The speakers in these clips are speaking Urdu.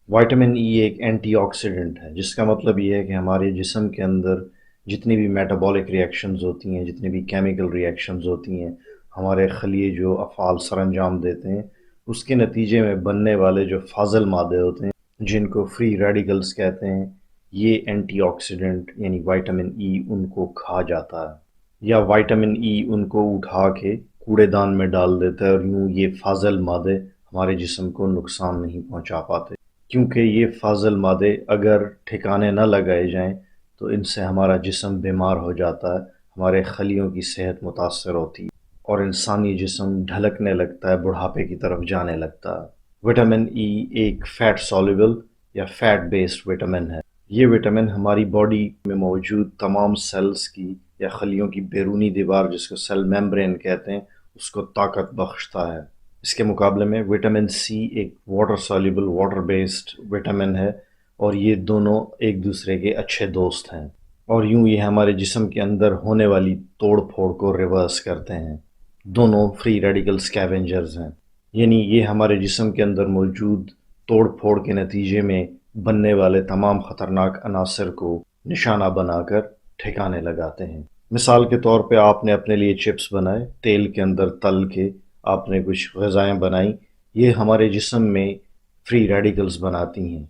وائٹامن ای ایک اینٹی آکسیڈنٹ ہے، جس کا مطلب یہ ہے کہ ہمارے جسم کے اندر جتنی بھی میٹابولک ریئیکشنز ہوتی ہیں، جتنی بھی کیمیکل ریئیکشنز ہوتی ہیں، ہمارے خلیے جو افعال سر انجام دیتے ہیں، اس کے نتیجے میں بننے والے جو فاضل مادے ہوتے ہیں جن کو فری ریڈیکلز کہتے ہیں، یہ اینٹی آکسیڈنٹ یعنی وائٹامن ای ان کو کھا جاتا ہے، یا وائٹامن ای ان کو اٹھا کے کوڑے دان میں ڈال دیتا ہے، اور یوں یہ فاضل مادے ہمارے جسم کو نقصان نہیں پہنچا پاتے، کیونکہ یہ فاضل مادے اگر ٹھکانے نہ لگائے جائیں تو ان سے ہمارا جسم بیمار ہو جاتا ہے، ہمارے خلیوں کی صحت متاثر ہوتی ہے اور انسانی جسم ڈھلکنے لگتا ہے، بڑھاپے کی طرف جانے لگتا ہے۔ وٹامن ای ایک فیٹ سoluble یا فیٹ بیسڈ وٹامن ہے۔ یہ وٹامن ہماری باڈی میں موجود تمام سیلز کی یا خلیوں کی بیرونی دیوار، جس کو سیل میمبرین کہتے ہیں، اس کو طاقت بخشتا ہے۔ اس کے مقابلے میں وٹامن سی ایک واٹر سoluble واٹر بیسڈ وٹامن ہے، اور یہ دونوں ایک دوسرے کے اچھے دوست ہیں، اور یوں یہ ہمارے جسم کے اندر ہونے والی توڑ پھوڑ کو ریورس کرتے ہیں۔ دونوں فری ریڈیکل اسکیونجرز ہیں، یعنی یہ ہمارے جسم کے اندر موجود توڑ پھوڑ کے نتیجے میں بننے والے تمام خطرناک عناصر کو نشانہ بنا کر ٹھکانے لگاتے ہیں۔ مثال کے طور پہ آپ نے اپنے لیے چپس بنائے، تیل کے اندر تل کے آپ نے کچھ غذائیں بنائیں، یہ ہمارے جسم میں فری ریڈیکلز بناتی ہیں،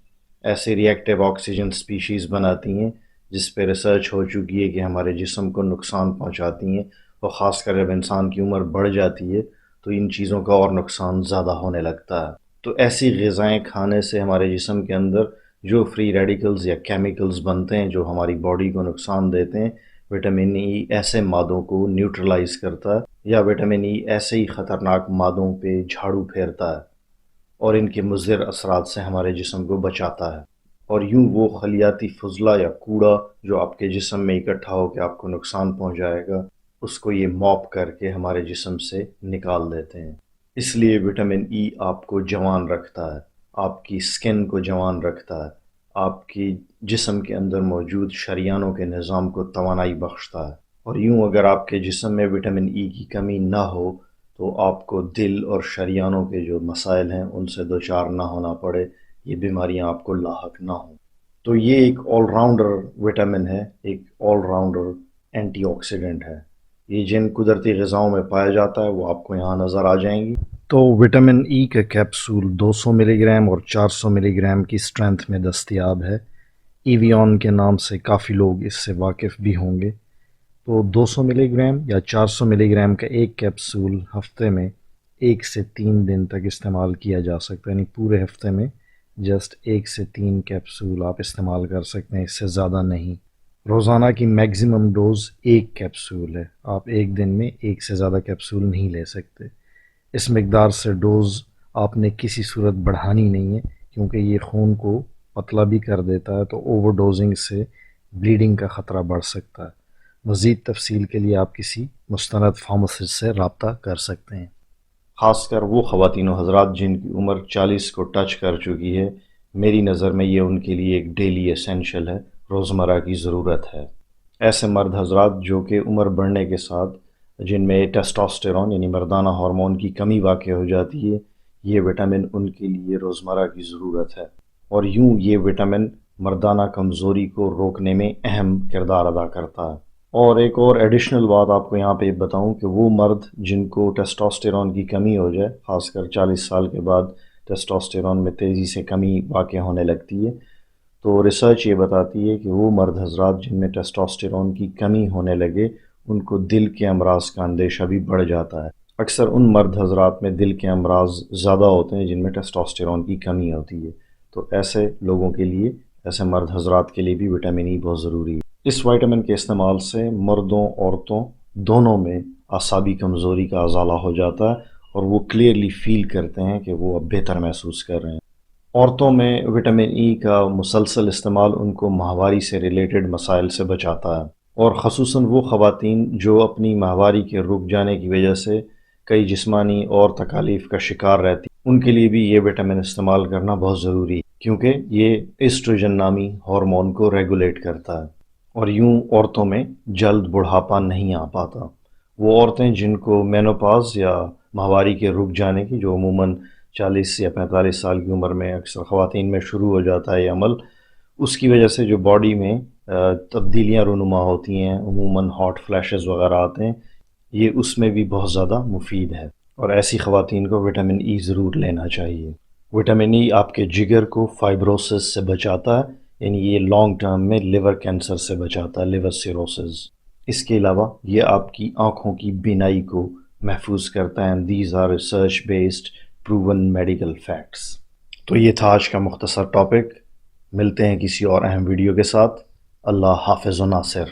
ایسے ری ایکٹیو آکسیجن سپیشیز بناتی ہیں جس پہ ریسرچ ہو چکی ہے کہ ہمارے جسم کو نقصان پہنچاتی ہیں، اور خاص کر جب انسان کی عمر بڑھ جاتی ہے تو ان چیزوں کا اور نقصان زیادہ ہونے لگتا ہے۔ تو ایسی غذائیں کھانے سے ہمارے جسم کے اندر جو فری ریڈیکلز یا کیمیکلز بنتے ہیں جو ہماری باڈی کو نقصان دیتے ہیں، وٹامن ای ایسے مادوں کو نیوٹرلائز کرتا ہے، یا وٹامن ای ایسے ہی خطرناک مادوں پہ جھاڑو پھیرتا ہے اور ان کے مضر اثرات سے ہمارے جسم کو بچاتا ہے، اور یوں وہ خلیاتی فضلہ یا کوڑا جو آپ کے جسم میں اکٹھا ہو کے آپ کو نقصان پہنچائے گا، اس کو یہ موپ کر کے ہمارے جسم سے نکال دیتے ہیں۔ اس لیے وٹامن ای آپ کو جوان رکھتا ہے، آپ کی سکن کو جوان رکھتا ہے، آپ کی جسم کے اندر موجود شریانوں کے نظام کو توانائی بخشتا ہے، اور یوں اگر آپ کے جسم میں وٹامن ای کی کمی نہ ہو تو آپ کو دل اور شریانوں کے جو مسائل ہیں ان سے دوچار نہ ہونا پڑے، یہ بیماریاں آپ کو لاحق نہ ہوں۔ تو یہ ایک آل راؤنڈر وٹامن ہے، ایک آل راؤنڈر اینٹی آکسیڈنٹ ہے۔ یہ جن قدرتی غذاؤں میں پایا جاتا ہے وہ آپ کو یہاں نظر آ جائیں گی۔ تو وٹامن ای کا کیپسول 200 ملی گرام اور 400 ملی گرام کی اسٹرینتھ میں دستیاب ہے۔ ایویون کے نام سے کافی لوگ اس سے واقف بھی ہوں گے۔ تو 200 ملی گرام یا 400 ملی گرام کا ایک کیپسول ہفتے میں 1 سے 3 دن تک استعمال کیا جا سکتا ہے، یعنی پورے ہفتے میں جسٹ 1 سے 3 کیپسول آپ استعمال کر سکتے ہیں، اس سے زیادہ نہیں۔ روزانہ کی میگزیمم ڈوز 1 کیپسول ہے، آپ ایک دن میں 1 سے زیادہ کیپسول نہیں لے سکتے۔ اس مقدار سے ڈوز آپ نے کسی صورت بڑھانی نہیں ہے، کیونکہ یہ خون کو پتلا بھی کر دیتا ہے، تو اوور ڈوزنگ سے بلیڈنگ کا خطرہ بڑھ سکتا ہے۔ مزید تفصیل کے لیے آپ کسی مستند فارماسسٹ سے رابطہ کر سکتے ہیں۔ خاص کر وہ خواتین و حضرات جن کی عمر 40 کو ٹچ کر چکی ہے، میری نظر میں یہ ان کے لیے ایک ڈیلی ایسینشل ہے، روزمرہ کی ضرورت ہے۔ ایسے مرد حضرات جو کہ عمر بڑھنے کے ساتھ جن میں ٹیسٹوسٹیرون یعنی مردانہ ہارمون کی کمی واقع ہو جاتی ہے، یہ وٹامن ان کے لیے روزمرہ کی ضرورت ہے، اور یوں یہ وٹامن مردانہ کمزوری کو روکنے میں اہم کردار ادا کرتا ہے۔ اور ایک اور ایڈیشنل بات آپ کو یہاں پہ بتاؤں کہ وہ مرد جن کو ٹیسٹوسٹیرون کی کمی ہو جائے، خاص کر 40 سال کے بعد ٹیسٹوسٹیرون میں تیزی سے کمی واقع ہونے لگتی ہے، تو ریسرچ یہ بتاتی ہے کہ وہ مرد حضرات جن میں ٹیسٹوسٹیرون کی کمی ہونے لگے ان کو دل کے امراض کا اندیشہ بھی بڑھ جاتا ہے۔ اکثر ان مرد حضرات میں دل کے امراض زیادہ ہوتے ہیں جن میں ٹیسٹوسٹیرون کی کمی ہوتی ہے، تو ایسے لوگوں کے لیے، ایسے مرد حضرات کے لیے بھی وٹامن ای بہت ضروری ہے۔ اس وائٹامن کے استعمال سے مردوں عورتوں دونوں میں اعصابی کمزوری کا ازالہ ہو جاتا ہے، اور وہ کلیئرلی فیل کرتے ہیں کہ وہ اب بہتر محسوس کر رہے ہیں۔ عورتوں میں وٹامن ای کا مسلسل استعمال ان کو ماہواری سے ریلیٹڈ مسائل سے بچاتا ہے، اور خصوصاً وہ خواتین جو اپنی ماہواری کے رک جانے کی وجہ سے کئی جسمانی اور تکالیف کا شکار رہتی ہیں، ان کے لیے بھی یہ وٹامن استعمال کرنا بہت ضروری ہے، کیونکہ یہ ایسٹروجن نامی ہارمون کو ریگولیٹ کرتا ہے، اور یوں عورتوں میں جلد بڑھاپا نہیں آ پاتا۔ وہ عورتیں جن کو مینوپاز یا ماہواری کے رک جانے کی جو عموماً 40 یا 45 سال کی عمر میں اکثر خواتین میں شروع ہو جاتا ہے یہ عمل. اس کی وجہ سے جو باڈی میں تبدیلیاں رونما ہوتی ہیں، عموماً ہاٹ فلیشز وغیرہ آتے ہیں، یہ اس میں بھی بہت زیادہ مفید ہے، اور ایسی خواتین کو وٹامن ای ضرور لینا چاہیے. وٹامن ای آپ کے جگر کو فائبروسس سے بچاتا ہے، یعنی یہ لانگ ٹرم میں لیور کینسر سے بچاتا ہے، لیور سیروسز. اس کے علاوہ یہ آپ کی آنکھوں کی بینائی کو محفوظ کرتا ہے. And these are research based proven medical facts. تو یہ تھا آج کا مختصر ٹاپک. ملتے ہیں کسی اور اہم ویڈیو کے ساتھ. اللہ حافظ و ناصر.